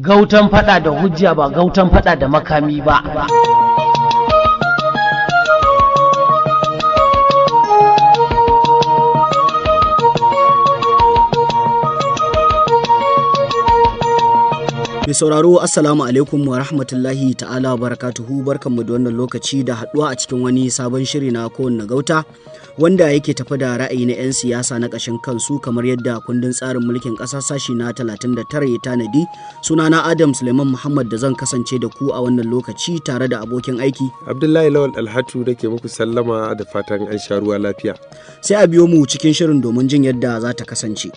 Gautan fada da hujja ba gautan fada da makami ba. Mai sauraro assalamu alaikum wa rahmatullahi ta'ala barakatuhu, barkanmu da wannan lokaci da haduwa a cikin wani sabon shiri na kowanne gauta wanda yake tafi da ra'ayi na 'yan siyasa na ƙashin kansu kamar yadda kundin tsarin mulkin ƙasa sashi na 39 ya tanadi. Sunana Adam Suleiman Muhammad da zan kasance da ku a wannan lokaci tare da abokin aiki Abdullahi Lawal Alhatu da ke muku sallama da fatan an sha ruwa lafiya. Sai a biyo mu cikin shirin domin jin yadda za ta kasance.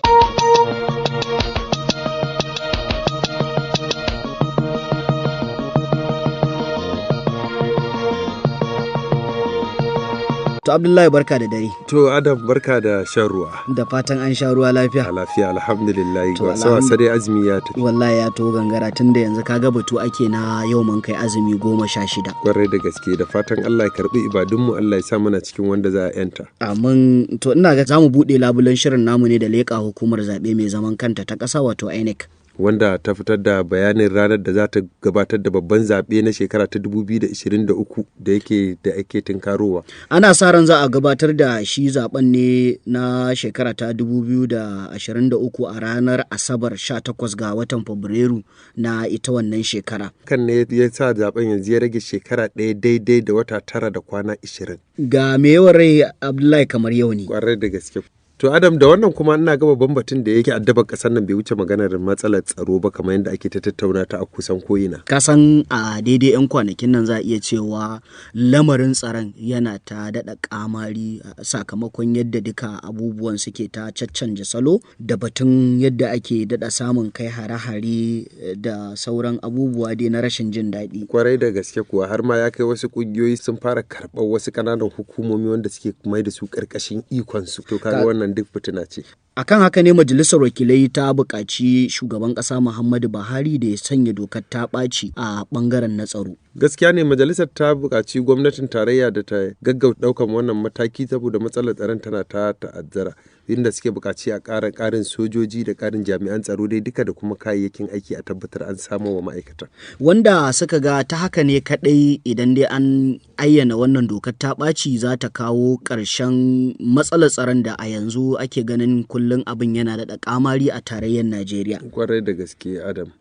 To Abdullahi barka da dare. To Adam barka da shan ruwa. Da fatan an sha ruwa lafiya. A lafiya alhamdulillah. Wasa dai azumi ya tafi. Wallahi ya to gangara tun da yanzu kaga batu ake na yau mun kai azumi 16. Kwarai da gaske, da fatan Allah ya karbi ibadunmu, Allah ya sa mana cikin wanda za a yanta. Amin. To ina ga zamu bude labulen shirin namu ne da leƙa hukumar zabe mai zaman kanta ta ƙasa wato INEC. Wanda ta fitar da bayanin ranar da za ta gabatar da babban zaɓe na shekara ta 2023 da ake tunkarowa. Ana sa ran za a gabatar da shi zaben ne na shekara ta 2023 a ranar Asabar 18 ga watan Fabrairu na ita wannan shekara. Kan ne ya sa zaben yanzu ya rage shekara ɗaya daidai da wata 9 da kwana 20. Ga me yawan rai Abdullahi kamar yau ne. Kwarai da gaske. To Adam, da wannan kuma ina ga babban batun da yake addabar kasar nan bai wuce maganar matsalar tsaro ba kamar yadda ake ta tattauna ta a kusan ko'ina. Kasan a daidai 'yan kwanakin nan za a iya cewa lamarin tsaron yana ta daɗa ƙamari sakamakon yadda duka abubuwan suke ta caccanja salo da batun yadda ake daɗa samun kai hare-hare da sauran abubuwa dai na rashin jin daɗi. Kwarai da gaske kuwa har ma ya kai wasu ƙungiyoyi sun fara karɓar wasu ƙananan hukumomi wanda suke mai da su ƙarƙashin ikonsu. To kaga wannan duk fitina ce. Akan haka ne majalisar wakilai ta buƙaci shugaban ƙasa Muhammadu Buhari da ya sanya dokar ta ɓaci a ɓangaren na tsaro. Gaskiya ne majalisar ta buƙaci gwamnatin tarayya da ta gaggauta ɗaukan wannan mataki saboda matsalar tsaron tana ta ta'azzara, inda suke buƙaci a ƙarin sojoji da ƙarin jami'an tsaro dai duka da kuma kayayyakin aiki a tabbatar an samu wa ma'aikata. Wanda suka ga ta haka ne kaɗai idan dai an ayyana wannan dokar ta ɓaci za ta kawo ƙarshen matsalar tsaron da a yanzu ake ganin kullum abin yana da ƙamari a tarayyar Najeriya. Kwarai da gaske Adam.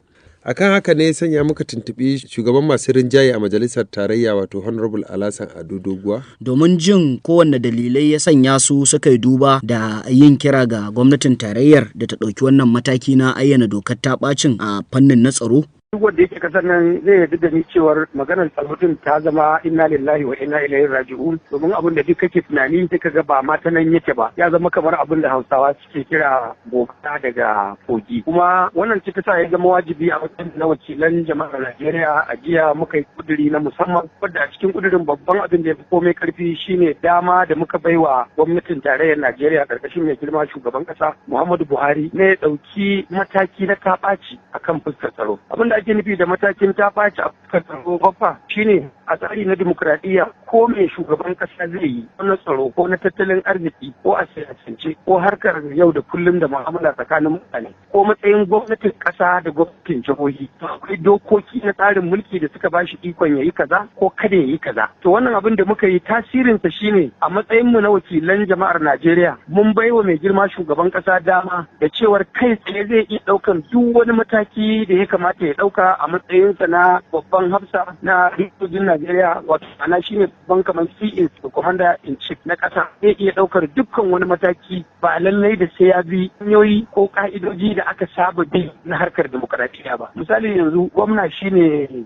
Akan haka ne sanya muka tuntuɓi shugaban masu rinjaye a majalisar tarayya wato Honorable Alasan Ado Doguwa domin jin kowanne dalilai ya sanya su suka yi duba da yin kira ga gwamnatin tarayyar da ta ɗauki wannan mataki na ayyana dokar ta ɓacin a fannin na tsaro. Duk wanda yake kasar nan zai yarda da ni cewar maganar tsaro ta zama inna lillahi wa inna ilaihi raji'un, domin abin da duk kake tunani sai kaga ba ma ta nan yake ba, ya zama kamar abin da Hausawa suke kira gobara daga kogi. Kuma wannan ce ta sa ya zama wajibi a matsayin na wakilan jama'ar Najeriya a jiya muka yi kuduri na musamman, wanda a cikin kudurin babban abin da ya fi komai karfi shine dama da muka baiwa gwamnatin tarayyar Najeriya karkashin mai girma shugaban kasa Muhammadu Buhari ne ya dauki mataki na taɓaci akan fuskar tsaro. Abin da ake nufi da matakin ta ɓaci a fuskar tsaro babba shine a tsari na dimokuraɗiyya ko mai shugaban ƙasa zai yi ko na tsaro ko na tattalin arziki ko a siyasance ko harkar yau da kullum da mu'amala tsakanin mutane ko matsayin gwamnatin ƙasa da gwamnatin jihohi, to akwai dokoki na tsarin mulki da suka bashi ikon yayi kaza ko kada yayi kaza. To wannan abin da muka yi tasirinsa shine a matsayin mu na wakilan jama'ar Najeriya mun baiwa mai girma shugaban ƙasa dama da cewar kai tsaye zai iya ɗaukan duk wani mataki da ya kamata ya ɗauka a matsayinsa na babban hafsa na sojojin Najeriya, wato ana shine babban kamar CIS da Commander in Chief na ƙasa, zai iya ɗaukar dukkan wani mataki ba lallai da sai ya bi hanyoyi ko ka'idoji da aka saba bi na harkar demokaradiyya ba. Misali yanzu gwamna shine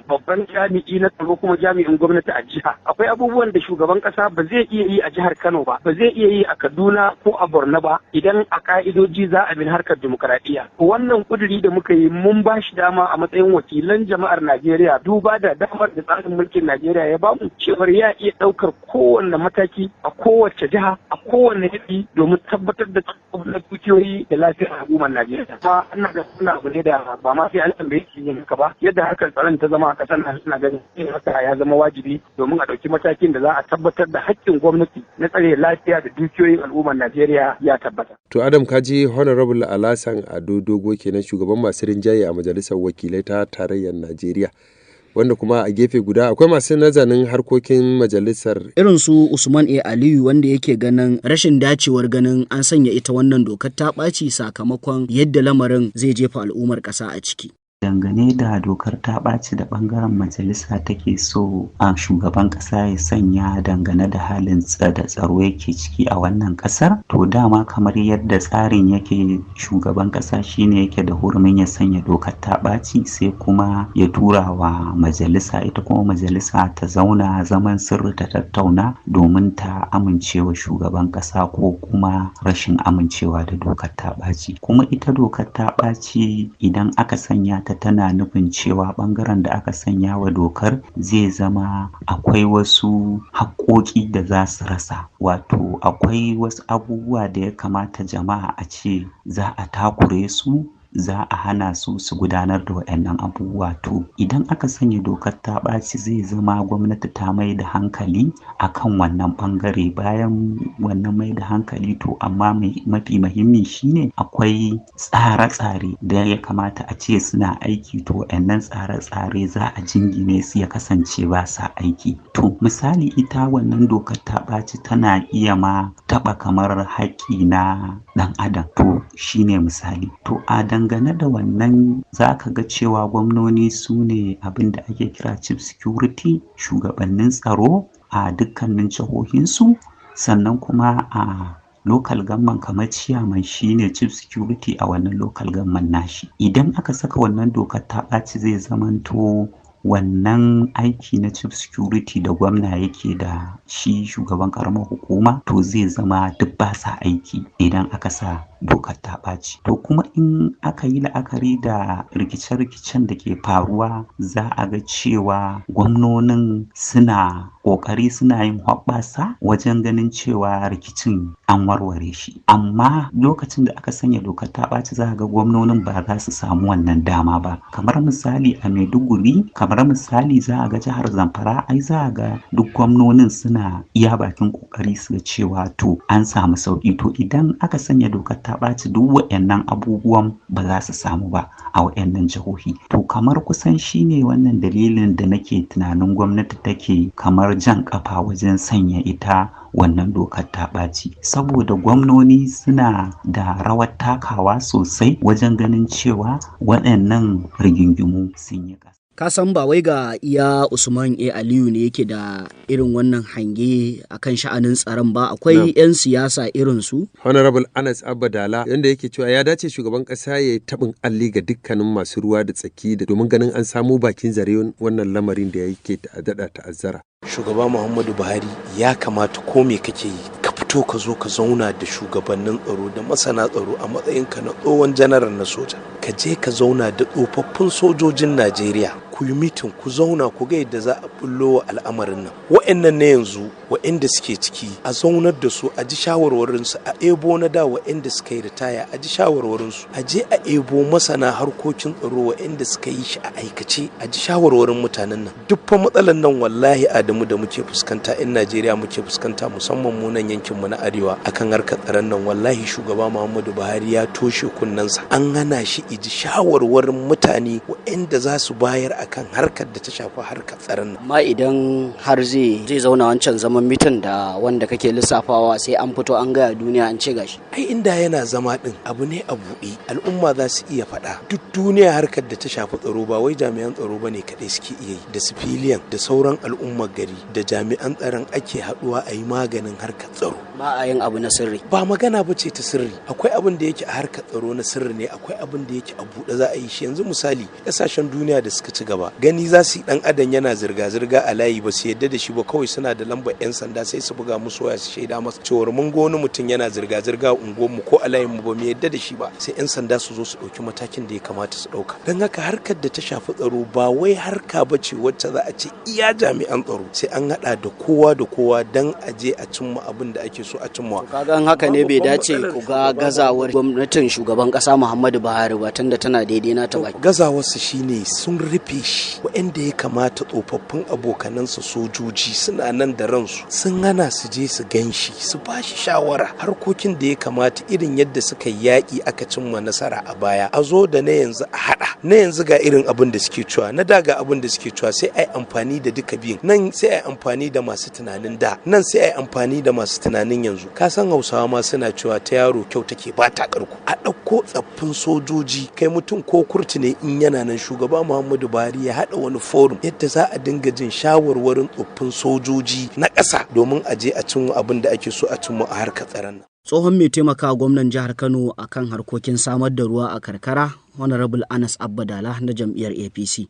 babban jami'i na tsaro kuma jami'in gwamnati a jiha. Akwai abubuwan da shugaban ƙasa ba zai iya yi a jihar Kano ba zai iya yi a Kaduna ko a Borno ba idan a ka'idoji za a bin harkar demokaradiyya. Wannan kuduri da muka yi mun ba shi dama a matsayin wakilan jama'ar Najeriya duba da damar da tsarin tsarin mulkin Najeriya ya bamu cewar ya iya ɗaukar kowanne mataki a kowace jiha a kowanne yanki domin tabbatar da tsaron dukiyoyi da lafiyar al'ummar Najeriya. Ta ana ga suna abu ne da ba ma sai an tambaye shi yin haka ba, yadda harkar tsaron ta zama a ƙasar nan suna ganin yin haka ya zama wajibi domin a ɗauki matakin da za a tabbatar da haƙƙin gwamnati na tsare lafiya da dukiyoyin al'ummar Najeriya ya tabbata. To Adam kaji Honorable Alasan Ado Dogo kenan shugaban masu rinjaye a majalisar wakilai ta tarayyar Najeriya. Wanda kuma a gefe guda akwai masu nazarin harkokin majalisar irin su Usman A. Aliyu wanda yake ganin rashin dacewar ganin an sanya ita wannan dokar ta ɓaci sakamakon yadda lamarin zai jefa al'ummar ƙasa a ciki. Dangane da dokar ta ɓaci da ɓangaren majalisa take so a shugaban ƙasa ya sanya dangane da halin da tsaro yake ciki a wannan ƙasar, to dama kamar yadda tsarin yake shugaban ƙasa shine yake da hurumin ya sanya dokar ta ɓaci sai kuma ya tura wa majalisa, ita kuma majalisa ta zauna zaman sirri ta tattauna domin ta amincewa shugaban ƙasa ko kuma rashin amincewa da dokar ta ɓaci. Kuma ita dokar ta ɓaci idan aka sanya ta tana nufin cewa bangaren da aka sanya wa dokar zai zama akwai wasu haƙoƙi da za su rasa, wato akwai wasu abubuwa da ya kamata jama'a a ce za a takure su, za a hana su gudanar da waɗannan abubuwa. To idan aka sanya dokar ta ɓaci zai zama gwamnati ta mai da hankali akan wannan ɓangare. Bayan wannan mai da hankali to amma mafi muhimmi shine akwai tsare-tsare da ya kamata a ce suna aiki, to waɗannan tsare-tsare za a jingine su ya kasance ba sa aiki. To misali ita wannan dokar ta ɓaci tana iya ma taɓa kamar haƙƙi na ɗan adam, to shine misali. To a dangane da wannan za ka ga cewa gwamnoni su ne abin da ake kira chief security, shugabannin tsaro a dukkanin jihohinsu, sannan kuma a local government kamar chairman shine chief security a wannan local government nashi. Idan aka saka wannan dokar ta ɓaci zai zamanto wannan aiki na chief security da gwamna yake da shi shugaban karamar hukuma to zai zama duk ba sa aiki idan aka sa dokar ta ɓaci. To kuma in aka yi la'akari da rikice-rikicen da ke faruwa za a ga cewa gwamnonin suna ƙoƙari, suna yin hoɓɓasa wajen ganin cewa rikicin an warware shi, amma lokacin da aka sanya dokar ta ɓaci za a ga gwamnonin ba za su samu wannan dama ba. Kamar misali a Maiduguri, kamar misali za a ga jihar Zamfara, ai za a ga duk gwamnonin suna iya bakin ƙoƙari su ga cewa to an samu sauƙi. To idan aka sanya dokar ta ɓaci duk waɗannan abubuwan ba za su samu ba a waɗannan jihohi. To kamar kusan shine wannan dalilin da nake tunanin gwamnati take kamar jan ƙafa wajen sanya ita wannan dokar ta ɓaci, saboda gwamnoni suna da rawar takawa sosai wajen ganin cewa waɗannan rigingimu sun yi ƙasa. Ka san ba wai ga iya Usman A. Aliyu ne yake da irin wannan hange akan sha'anin tsaron ba, akwai 'yan siyasa irin su Honorable Anas Abba Dala yanda yake cewa ya dace shugaban ƙasa ya yi taɓin alli ga dukkanin masu ruwa da tsaki da domin ganin an samu bakin zare wannan lamarin da yake ta'azzara. Shugaba Muhammadu Buhari ya kamata ko me kake yi ka fito ka zo ka zauna da shugabannin tsaro da masana tsaro a matsayinka na tsohon janaral na soja, ka je ka zauna da tsofaffin sojojin Najeriya, ku yi mitin, ku zauna ku ga yadda za a bullo wa al'amarin nan. Wa'annan na yanzu wa'anda suke ciki a zaunar da su a ji shawarwarinsu, a ebo na da wa'anda suka yi ritaya a ji shawarwarinsu, a je a ebo masana harkokin tsaro wa'anda suka yi shi a aikace a ji shawarwarin mutanen nan. Duk fa matsalan nan wallahi Adamu da muke fuskanta in Najeriya muke fuskanta, musamman mu nan yankin mu na arewa akan harkar tsaron nan, wallahi shugaba Muhammadu Buhari ya toshe kunnensa, an hana shi iji shawarwarin mutane wa'anda za su bayar akan harkar da ta shafi harkar tsaron nan. Amma idan har zai zauna wancan zaman mitin da wanda kake lissafawa sai an fito an gaya duniya an ce gashi. Ai inda yana zama din abu ne a buɗe, al'umma za su iya faɗa. Duk duniya harkar da ta shafi tsaro ba wai jami'an tsaro bane kaɗai suke iya yi, da civilian da sauran al'ummar gari da jami'an tsaron ake haɗuwa a yi maganin harkar tsaro. ba a yin abu na sirri. Ba magana ba ce ta sirri, akwai abin da yake a harkar tsaro na sirri ne, akwai abin da yake a buɗe za a yi shi. Yanzu misali ƙasashen duniya da suka ci gaba gani za su yi ɗan adam yana zirga-zirga a layi ba su yadda da shi ba, kawai suna da lambar 'yan sanda sai su buga musu waya su shaida masa cewar mun ga wani mutum yana zirga-zirga a unguwarmu ko a layinmu ba mu yadda da shi ba, sai 'yan sanda su zo su ɗauki matakin da ya kamata su ɗauka. Don haka harkar da ta shafi tsaro ba wai harka ba ce wacce za a ce iya jami'an tsaro, sai an haɗa da kowa da kowa don a je a cimma abin da ake so a cimma. Kaga haka ne bai dace ku ga gazawar gwamnatin shugaban ƙasa Muhammadu Buhari ba, tunda tana daidai na ta baki. Gazawarsu shine sun rufe shi, waɗanda ya kamata tsofaffin abokanansa sojoji suna nan da ransu sun hana su je su gan shi su ba shi shawara harkokin da ya kamata, irin yadda suka yaƙi aka cimma nasara a baya a zo da na yanzu a haɗa. Na yanzu ga irin abin da suke cewa, na da ga abin da suke cewa, sai ai amfani da duka biyun. Nan sai ai amfani da masu tunanin da, nan sai ai amfani da masu tunanin yanzu. Ka san Hausawa ma suna cewa ta yaro kyau take ba ta karko. A ɗauko tsaffin sojoji, kai mutum ko kurti ne in yana nan, shugaba Muhammadu Buhari ya haɗa wani forum yadda za a dinga jin shawarwarin tsoffin sojoji na ƙasa domin a je a cimma abin da ake so a cimma a harkar tsaron nan. Tsohon mai taimaka gwamnan jihar Kano akan harkokin samar da ruwa a karkara, Honorable Anas Abba Dala na jam'iyyar APC.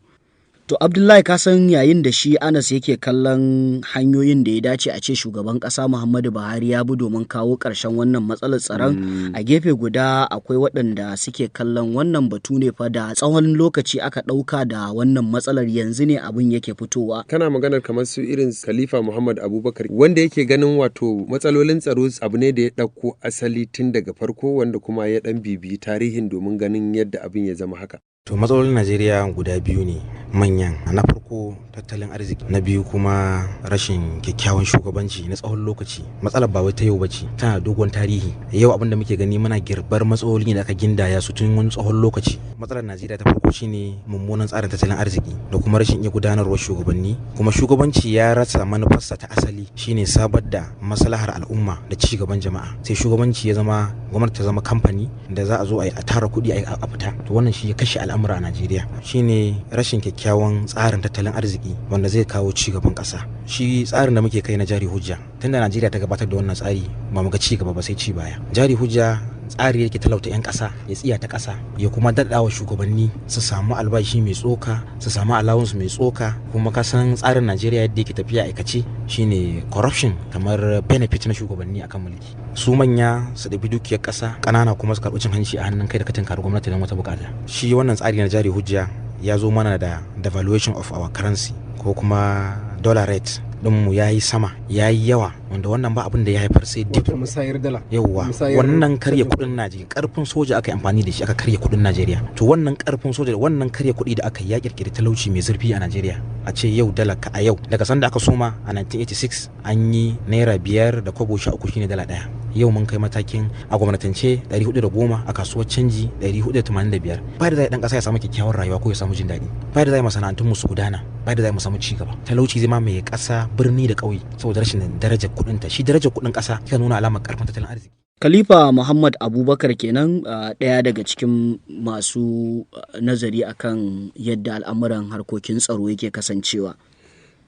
To Abdullahi, ka san yayin da shi Anas yake kallon hanyoyin da ya dace a ce shugaban ƙasa Muhammadu Buhari ya bi domin kawo ƙarshen wannan matsalar tsaron, a gefe guda akwai waɗanda suke kallon wannan batu ne fa da tsawon lokaci aka ɗauka da wannan matsalar, yanzu ne abin yake fitowa. Kana maganar kamar su irin Khalifa Muhammad Abubakar wanda yake ganin wato matsalolin tsaro abu ne da ya ɗauko asali tun daga farko, wanda kuma ya ɗan bibiyi tarihin domin ganin yadda abin ya zama haka. To matsalolin Najeriya guda biyu ne manyan. Na farko tattalin arziki, na biyu kuma rashin kyakkyawan shugabanci na tsawon lokaci. Matsalar ba wai ta yau bace, tana dogon tarihi. Yau abin da muke gani muna girbar matsaloli da aka gindaya su tun wani tsawon lokaci. Matsalar Najeriya ta farko shine mummunan tsarin tattalin arziki da kuma rashin iya gudanarwar shugabanni. Kuma shugabanci ya rasa manufarsa ta asali, shine sabar da maslahar al'umma da ci gaban jama'a. Sai shugabanci ya zama, gwamnati ta zama kamfani da za a zo a tara kuɗi a fita. To wannan shi ya kashe al'amura a Najeriya. Shine rashin kyakkyawan tsarin tattalin arziki wanda zai kawo ci gaban ƙasa. Shi tsarin da muke kai na jari hujja, tunda Najeriya ta gabatar da wannan tsari ba mu ga ci gaba ba sai ci baya. Jari hujja tsari yake talauta 'yan ƙasa, ya tsiya ta ƙasa, ya kuma daɗawa shugabanni su samu albashi mai tsoka, su samu allowance mai tsoka. Kuma ka san tsarin Najeriya yadda yake tafiya aikace shine corruption, kamar benefit na shugabanni akan mulki. Su manya su ɗabi dukiyar ƙasa, ƙanana kuma su karɓi cin hanci a hannun kai da katin karu gwamnati don wata bukata. Shi wannan tsari na jari hujja ya zo mana da devaluation of our currency, ko kuma dollar rate mu ya yi sama, ya yi yawa, wanda wannan ba abin da ya haifar sai dip musayar dala. Yawwa, wannan karya kudin Najeriya, karfin soja aka yi amfani da shi aka karya kudin Najeriya. To wannan karfin soja, wannan karya kudi da aka yi ya kirkiri talauci mai zurfi a Najeriya. A ce yau dala ka a yau, daga sanda aka soma a 1986 an yi naira 5 da kobo 13 shine dala ɗaya. Yau mun kai matakin a gwamnatance 410, a kasuwar canji 485. Ba da zai dan kasa ya samu kyakkyawar rayuwa ko ya samu jin daɗi, ba da zai masana'antun mu su gudana, ba da zai mu samu ci gaba. Talauci zai mamaye ƙasa, birni da ƙauye, saboda rashin darajar kuɗin ta. Shi darajar kuɗin ƙasa yana nuna alamar ƙarfin tattalin arziki. Khalifa Muhammad Abubakar kenan, ɗaya daga cikin masu nazari akan yadda al'amuran harkokin tsaro yake kasancewa.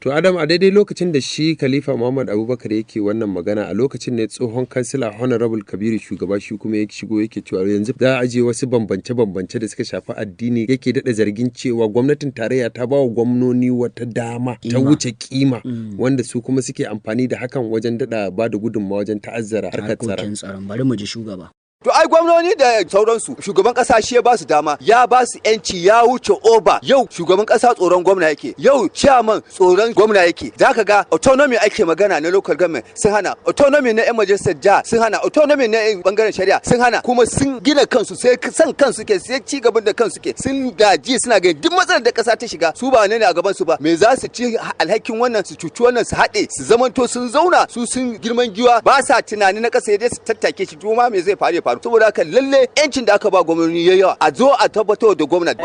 To Adam, a daidai lokacin da shi Khalifa Muhammad Abubakar yake wannan magana, a lokacin ne tsohon kansila Honorable Kabiru Shugaba shi kuma ya shigo yake cewa yanzu za a je wasu bambance-bambance da suka shafi addini, yake daɗa zargin cewa gwamnatin tarayya ta ba wa gwamnoni wata dama ta wuce kima, wanda su kuma suke amfani da hakan wajen daɗa ba da gudunmawa wajen ta'azzara harkar tsaron. Bari mu ji shugaba. To ai gwamnoni da sauransu shugaban kasa shi ya ba su dama, ya ba su yanci, ya wuce oba. Yau shugaban kasa tsoron gwamna yake, yau chairman tsoron gwamna yake. Zaka ga autonomy ake magana na local government sun hana, autonomy na yan majalisar jiha sun hana, autonomy na bangaren shari'a sun hana, kuma sun gina kansu, sai san kansu ke, sai ci gaban da kansu ke, sun gaji suna ga duk matsalar da kasa ta shiga su ba ne a gaban su ba. Me za su ci alhakin wannan, su cuci wannan, su haɗe, su zamanto sun zauna su sun girman giwa, ba sa tunani na kasa dai su tattake shi, kuma me zai faru faru. Saboda haka lalle yancin da aka ba gwamnati yayi yawa, a zo a tabbatar da gwamnati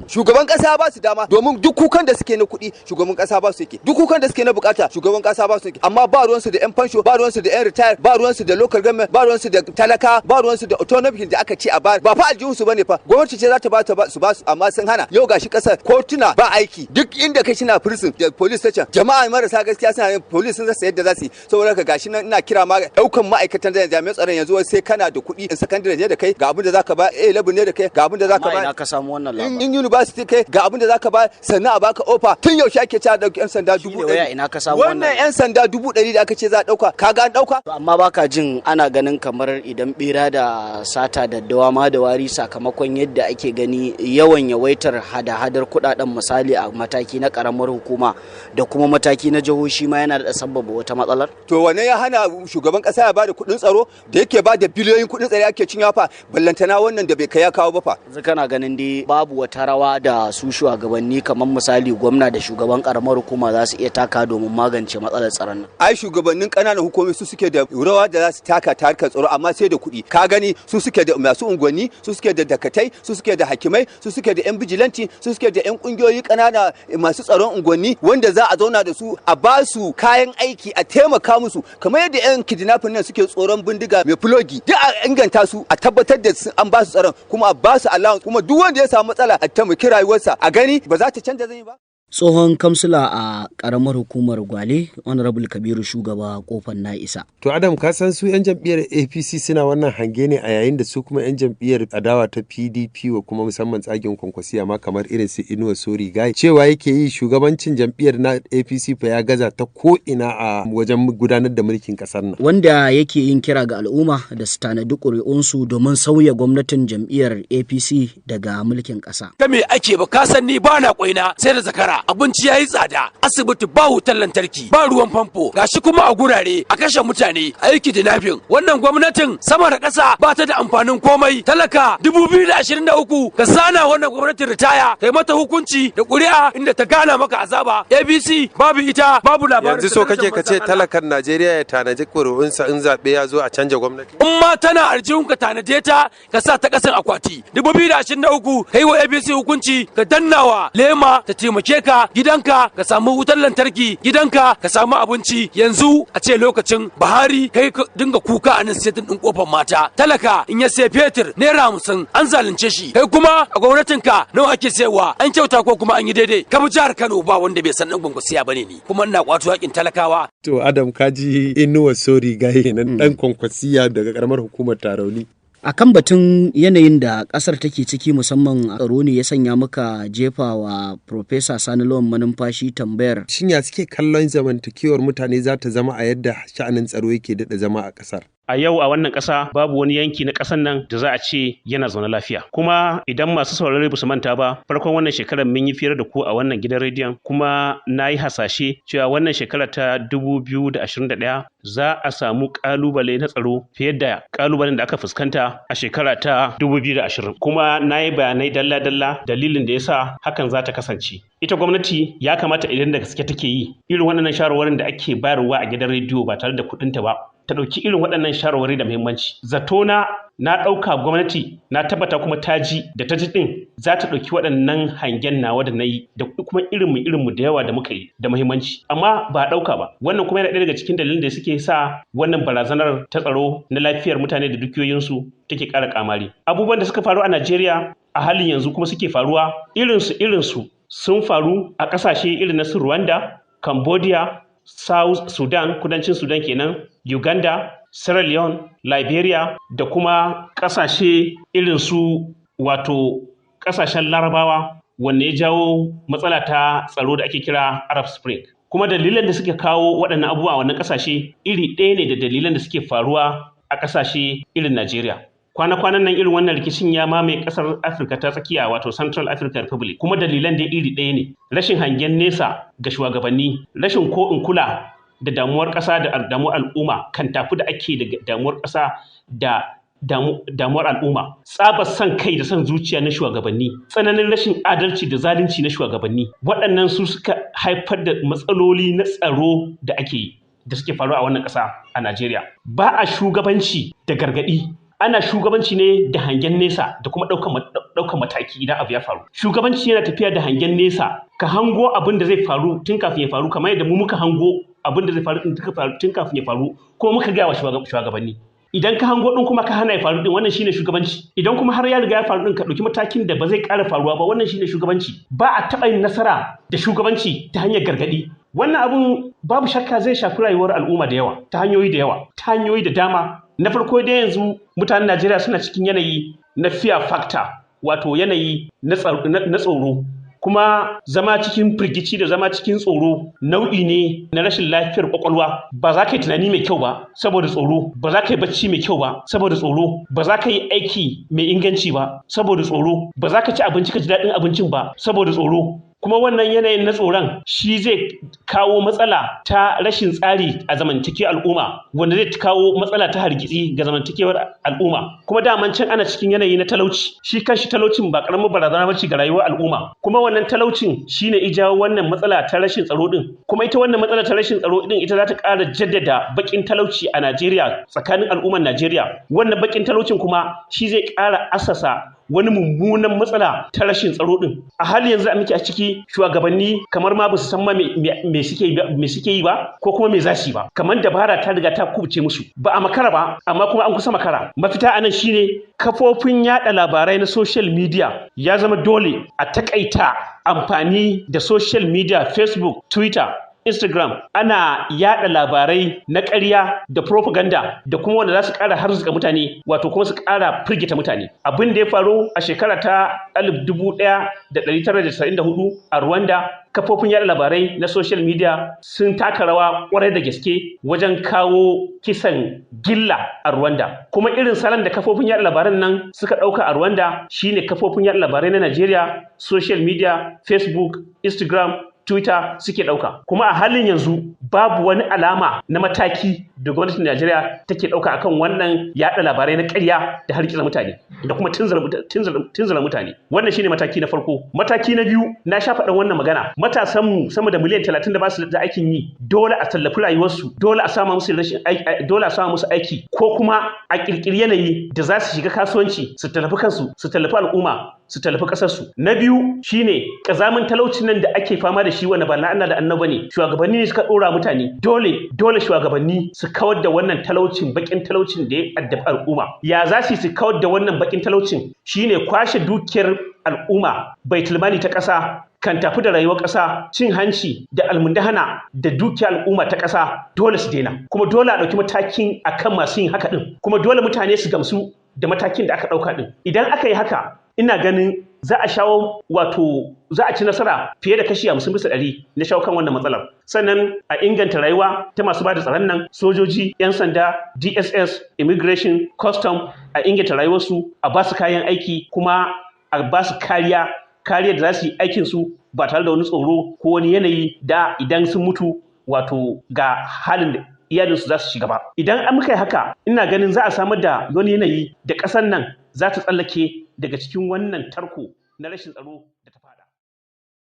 shugaban kasa ba su dama, domin duk kukan da suke na kuɗi shugaban kasa ba su yake, duk kukan da suke na bukata shugaban kasa ba su yake, amma ba ruwansu da yan fansho, ba ruwansu da yan retire, ba ruwansu da local government, ba ruwansu da talaka, ba ruwansu da autonomy da aka ce a ba fa aljihunsu bane fa, gwamnati ce za ta ba su ba su, amma sun hana. Yau gashi kasar kotuna ba aiki, duk inda kai shina prison da police station, jama'a marasa gaskiya suna yin police sun rasa yadda za su yi. Saboda haka gashi nan ina kira ma daukan ma'aikatan da jami'an tsaron yanzu sai kana da kuɗi, in secondary ne da kai ga abin da zaka ba, level ne da kai ga abin da zaka ba, ina ka samu wannan labarin, in university kai ga abin da zaka ba, sannan a baka offer. Tun yaushe ake cewa dauki yan sanda 100,000, ina ka samu wannan yan sanda 100,000 da aka ce za a dauka, kaga an dauka. Amma baka jin ana ganin kamar idan bera da sata da dawa ma da wari sakamakon yadda ake gani yawan yawaitar hada-hadar kudaden misali a mataki na karamar hukuma da kuma mataki na jihohi ma yana da sabbaba wata matsalar. To wannan ya hana shugaban kasa ya bada kudin tsaro da yake bada biliyoyin kudin tsaro ake cinyawa fa, ballantana wannan da bai kai ya kawo ba fa. Yanzu kana ganin dai babu wata rawa da su shugabanni kamar misali gwamna da shugaban karamar hukuma za su iya taka domin magance matsalar tsaron nan. Ai shugabannin kananan hukumomi su suke da rawa da za su taka ta harkar tsaro, amma sai da kuɗi. Ka gani su suke da masu unguwanni, su suke da dakatai, su suke da hakimai, su suke da yan bijilanti, su suke da yan kungiyoyi kanana masu tsaron unguwanni wanda za a zauna da su a ba su kayan aiki, a taimaka musu kamar yadda yan kidnapping nan suke tsoron bindiga mai fulogi, duk a inganta su, a tabbatar da an ba su tsaron, kuma a ba su allowance, kuma duk wanda ya samu matsala a taimaki rayuwarsa, a gani ba za ta canza zai ba. Tsohon kamsila a karamar hukumar Gwale, Honorable Kabiru Shugaba Kofar Na'isa. To Adam, ka san su 'yan jam'iyyar APC suna wannan hange ne a yayin da su kuma 'yan jam'iyyar adawa ta PDP wa kuma musamman tsagen kwankwasiya ma kamar irin su Inuwa Sori Gai cewa yake yi shugabancin jam'iyyar na APC fa ya gaza ta ko ina a wajen gudanar da mulkin kasar nan. Wanda yake yin kira ga al'umma da su tanadi ƙuri'unsu domin sauya gwamnatin jam'iyyar APC daga mulkin ƙasa. Ta me ake ba ka san ni ba na kwaina sai da zakara. Abinci yayi tsada, asibiti ba wutar lantarki, ba ruwan famfo, gashi kuma a gurare a kashe mutane, aiki da nafin. Wannan gwamnatin sama da ƙasa ba ta da amfanin komai. Talaka 2023 ka sana wannan gwamnatin ritaya, kai mata hukunci da ƙuri'a inda ta gana maka azaba. ABC babu ita, babu labarin. Yanzu so kake ka ce talakan Najeriya ya tanaji ƙuri'unsa in zaɓe ya zo a canja gwamnati. In ma tana aljihun ka tanade ta, ka sa ta ƙasan akwati. 2023 kai wa ABC hukunci ka dannawa lema ta taimake ka gidanka ka samu wutar lantarki, gidanka ka samu abinci. Yanzu a ce lokacin Buhari kai ka dinga kuka a nan setin din kofar mata, talaka in ya sai fetur naira 50 an zalunce shi, kai kuma a gwamnatin ka nawa ake sayarwa, an kyauta ko kuma an yi daidai. Ka bi jihar Kano ba wanda bai san dan gwangwasiya bane ni, kuma ina kwato hakin talakawa. To Adam, kaji Inuwa Sori Gai nan dan kwankwasiya daga karamar hukumar Tarauni. A kan batun yanayin da ƙasar take ciki musamman a tsaro ne ya sanya muka jefa wa Profesa Sani Lawan Manumfashi tambayar. Shin ya suke kallon zamantakewar mutane za ta zama a yadda sha'anin tsaro yake daɗa zama a ƙasar? A yau a wannan ƙasa babu wani yanki na ƙasar nan da za a ce yana zaune lafiya. Kuma idan masu saurare ba su manta ba, farkon wannan shekarar mun yi fira da ku a wannan gidan rediyon, kuma na yi hasashe cewa wannan shekarar ta 2021 za a samu ƙalubale na tsaro fiye da ƙalubalen da aka fuskanta a shekara ta 2020. Kuma na yi bayanai dalla-dalla dalilin da ya sa hakan za ta kasance. Ita gwamnati ya kamata idan da gaske take yi irin waɗannan shawarwarin da ake bayarwa a gidan rediyo ba tare da kuɗinta ba, ta ɗauki irin waɗannan shawarwari da muhimmanci. Zatona na ɗauka gwamnati na tabbata kuma ta ji da ta ji ɗin za ta ɗauki waɗannan hangen nawa da na yi da kuma irinmu da yawa da muka yi da muhimmanci. Amma ba a ɗauka ba. Wannan kuma yana ɗaya daga cikin dalilin da suke sa wannan barazanar ta tsaro na lafiyar mutane da dukiyoyinsu take ƙara ƙamari. Abubuwan da suka faru a Najeriya a halin yanzu kuma suke faruwa irinsu sun faru a ƙasashe irin na su Rwanda, Cambodia, South Sudan, kudancin Sudan kenan, Uganda, Sierra Leone, Liberia da kuma ƙasashe irin su wato ƙasashen Larabawa wanda ya jawo matsala ta tsaro da ake kira Arab Spring. Kuma dalilan da suke kawo waɗannan abubuwa a wannan ƙasashe iri ɗaya ne da dalilan da suke faruwa a ƙasashe irin Najeriya. Kwana-kwanan nan irin wannan rikicin ya mamaye ƙasar Afirka ta tsakiya wato Central African Republic, kuma dalilan da iri ɗaya ne. Rashin hangen nesa ga shugabanni, rashin ko in kula da damuwar ƙasa da damuwar al'umma kan tafi da ake da damuwar ƙasa da damuwar al'umma, tsabar son kai da son zuciya na shugabanni, tsananin rashin adalci da zalunci na shugabanni, waɗannan su suka haifar da matsaloli na tsaro da ake yi da suke faruwa a wannan ƙasa a Najeriya. Ba a shugabanci da gargaɗi, ana shugabanci ne da hangen nesa da kuma ɗaukan mataki idan abu ya faru. Shugabanci yana tafiya da hangen nesa, ka hango abin da zai faru tun kafin ya faru, kamar yadda mu muka hango abin da zai faru tun kafin ya faru, ko muka gaya wa shugabanni. Idan ka hango din kuma ka hana ya faru din, wannan shine shugabanci. Idan kuma har ya riga ya faru din, ka ɗauki matakin da ba zai ƙara faruwa ba, wannan shine shugabanci. Ba a taɓa yin nasara da shugabanci ta hanyar gargaɗi. Wannan abun babu shakka zai shafi rayuwar al'umma da yawa, ta hanyoyi da dama. Na farko dai yanzu mutanen Najeriya suna cikin yanayi na fear factor, wato yanayi na tsoro. Kuma zama cikin firgici da zama cikin tsoro nau'i ne na rashin lafiyar kwakwalwa. Ba za ka yi tunani mai kyau ba saboda tsoro, ba za ka yi bacci mai kyau ba saboda tsoro, ba za ka yi aiki mai inganci ba saboda tsoro, ba za ka ci abinci ka ji daɗin abincin ba saboda tsoro. Kuma wannan yanayin na tsoron shi zai kawo matsala ta rashin tsari a zamantakewar al'umma, wanda zai kawo matsala ta hargitsi ga zamantakewar al'umma. Kuma daman can ana cikin yanayi na talauci, shi kanshi talaucin ba karamin barazana bace ga rayuwar al'umma. Kuma wannan talaucin shine ijawo wannan matsala ta rashin tsaro din. Kuma ita wannan matsala ta rashin tsaro din ita za ta ƙara jaddada bakin talauci a Najeriya, tsakanin al'ummar Najeriya. Wannan bakin talaucin kuma shi zai ƙara asasa wani mummunan matsala ta rashin tsaro din. A hali yanzu muke a ciki, shugabanni kamar ma ba su san ma me suke yi ba, ko kuma me za su yi ba. Kamar dabara ta riga ta kubuce musu, ba a makara ba amma kuma an kusa makara. Mafita anan shine kafofin yada labarai na social media ya zama dole a takaita amfani da social media, Facebook, Twitter, Instagram. Ana yada labarai na ƙarya da propaganda da kuma wanda za su ƙara harzuka mutane, wato kuma su ƙara firgita mutane. Abin da ya faru a shekara ta 1994 a Rwanda, kafofin yada labarai na social media sun taka rawa kwarai da gaske wajen kawo kisan gilla a Rwanda. Kuma irin salon da kafofin yada labaran nan suka ɗauka a Rwanda shine kafofin yada labarai na Najeriya, social media, Facebook, Instagram, Twitter suke ɗauka. Kuma a halin yanzu babu wani alama na mataki da gwamnatin Najeriya take ɗauka akan wannan yaɗa labarai na ƙarya da harkitsa mutane da kuma tunzura mutane. Wannan shine mataki na farko. Mataki na biyu, na sha faɗan wannan magana, matasanmu sama da miliyan 30 da ba su da aikin yi, dole a tallafi rayuwarsu, dole a sama musu aiki, ko kuma a ƙirƙiri yanayi da za su shiga kasuwanci, su tallafi kansu, su tallafi al'umma, su tallafi ƙasarsu. Na biyu shine ƙazamin talaucin nan da ake fama da shi, wanda ba na Allah da annaba ne, shugabanni ne suka ɗora mutane. Dole shugabanni su kawar da wannan talaucin, bakin talaucin da ya addabi al'umma. Ya za su kawar da wannan bakin talaucin? Shine kwashe dukiyar al'umma, baitulmali ta ƙasa, kan tafi da rayuwar ƙasa, cin hanci da almundahana da dukiyar al'umma ta ƙasa, dole su daina. Kuma dole a ɗauki matakin akan masu yin haka ɗin. Kuma dole mutane su gamsu da matakin da aka ɗauka ɗin. Idan aka yi haka, ina ganin za a ci nasara fiye da kashi 50% na shawo kan wannan matsalar. Sannan a inganta rayuwa ta masu bada tsaron nan, sojoji, 'yan sanda, DSS, immigration, custom, a inganta rayuwarsu, a ba su kayan aiki, kuma a ba su kariya da za su yi aikinsu ba tare da wani tsoro ko wani yanayi da idan sun mutu wato ga halin da iyalinsu za su shiga ba. Idan an muka yi haka, ina ganin za a samar da wani yanayi da ƙasar nan za ta tsallake daga cikin wannan tarko na rashin tsaro da ta fada.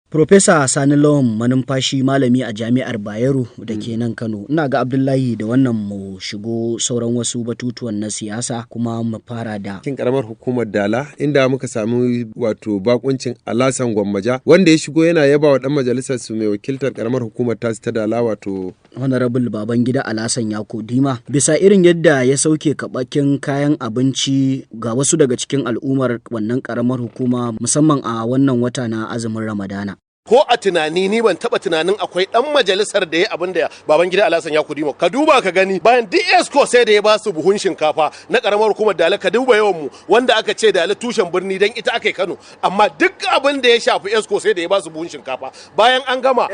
Profesa Sani Lawan Manumfashi, malami a Jami'ar Bayero da ke nan Kano. Ina ga Abdullahi da wannan mu shigo sauran wasu batutuwan na siyasa, kuma mu fara da cikin karamar hukumar Dala, inda muka samu wato bakuncin Alasan Gwammaja, wanda ya shigo yana yaba wa dan majalisar su mai wakiltar karamar hukumar tasu ta Dala, wato Honorable Babangida Alasan Yako Dima, bisa irin yadda ya sauke kabakin kayan abinci ga wasu daga cikin al'ummar wannan karamar hukuma, musamman a wannan wata na azumin Ramadana. Ko a tunani ni ban taba tunanin akwai dan majalisar da ya abin da Babangida Alasan ya kudimo. Ka duba ka gani, bayan DSCO sai da ya ba su buhun shinkafa na karamar hukumar Dala. Ka duba yawan mu wanda aka ce Dala tushen birni dan ita aka yi Kano, amma duk abin da ya shafi ESCO sai da ya ba su buhun shinkafa. Bayan an gama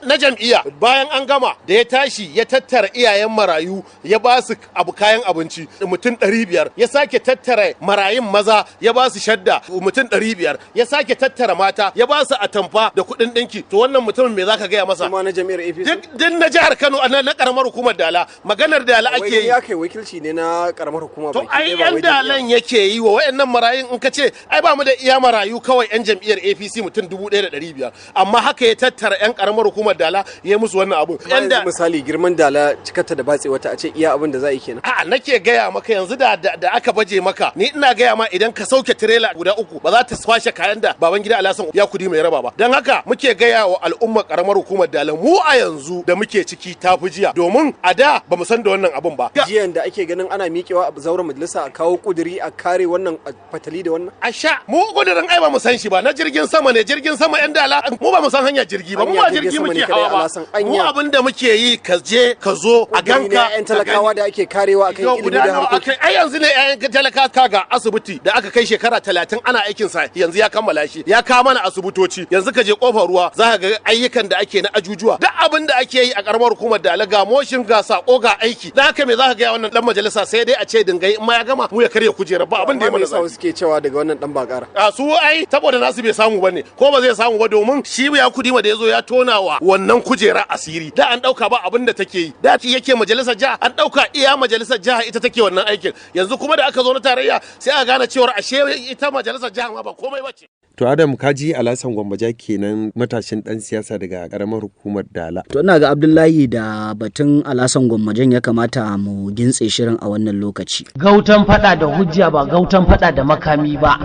na jam'iyya, bayan an gama da ya tashi ya tattara iyayen marayu ya ba su kayan abinci mutum 500, ya sake tattara marayun maza ya ba su shadda mutum 500, ya sake tattara mata ya ba su atamfa ruwa da kuɗin ɗinki to wannan mutumin me zaka gaya masa kuma na jami'ar APC din na jihar Kano na karamar hukumar Dala maganar Dala ake yi ya kai wakilci ne na karamar hukuma to ai yan Dalan yake yi wa wayannan marayun in ka ce ai ba mu da iya marayu kawai yan jam'iyyar APC mutum 1500 amma haka ya tattara yan karamar hukumar Dala ya musu wannan abu yanzu misali girman Dala cikarta da batse wata a ce iya abin da za a yi kenan a nake gaya maka yanzu da aka baje maka ni ina gaya ma idan ka sauke trailer guda uku ba za ta kwashe kayan da Babangida Alhassan ya kudi mai raba ba dan haka muke gaya wa al'ummar karamar hukumar Dala mu a yanzu da muke ciki tafi jiya domin a da ba mu san da wannan abun ba jiyan da ake ganin ana miƙewa a zauren majalisa a kawo kuduri a kare wannan fatali da wannan a sha mu kudirin ai ba mu san shi ba na jirgin sama ne jirgin sama yan Dala mu ba mu san hanyar jirgi ba mu ba jirgi muke hawa ba mu abin da muke yi ka je ka zo a ganka yan talakawa da ake karewa akan ilimi da harkoki ai yanzu ne yan talaka ga asibiti da aka kai shekara 30 ana aikin sa yanzu ya kammala shi ya kawo mana asibitoci yanzu ka je kofar ruwa za ka ga ayyukan da ake na ajujuwa duk abin da ake yi a karamar hukumar Dala ga motion ga sako ga aiki dan haka me za ka ga wannan dan majalisa sai dai a ce dingai in ma ya gama mu ya karya kujera ba abin da ya mana sai suke cewa daga wannan dan bakara a su ai saboda nasu bai samu bane ko ba zai samu ba domin shi ya kudi ma da yazo ya tonawa wannan kujera asiri da an dauka ba abin da take yi da yake majalisar jiha an dauka iya majalisar jiha ita take wannan aikin yanzu kuma da aka zo na tarayya sai a gane cewa ashe ita majalisar jiha ma ba komai bace To Adam kaji Alhassan Gwambaja kenan matashin dan siyasa daga karamar hukumar Dala. To ina ga Abdullahi da batun Alhassan Gwambajan ya kamata mu gintse shirin a wannan lokaci. Gautan fada da hujja ba gautan fada da makami ba.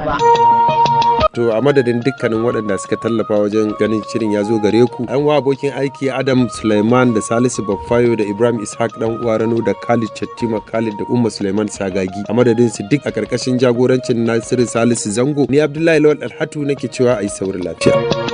To a madadin dukkanin waɗanda suka tallafa wajen ganin shirin ya zo gare ku, an wa abokin aiki Adam Suleiman da Salisu Baffayo da Ibrahim Ishaq dan Uwarano da Khalid Chattima Khalid da Umma Suleiman Sagagi. A madadin su duk a karkashin jagorancin Nasiru Salisu Zango, ni Abdullahi Lawal Alhatu nake cewa ai sauri lafiya.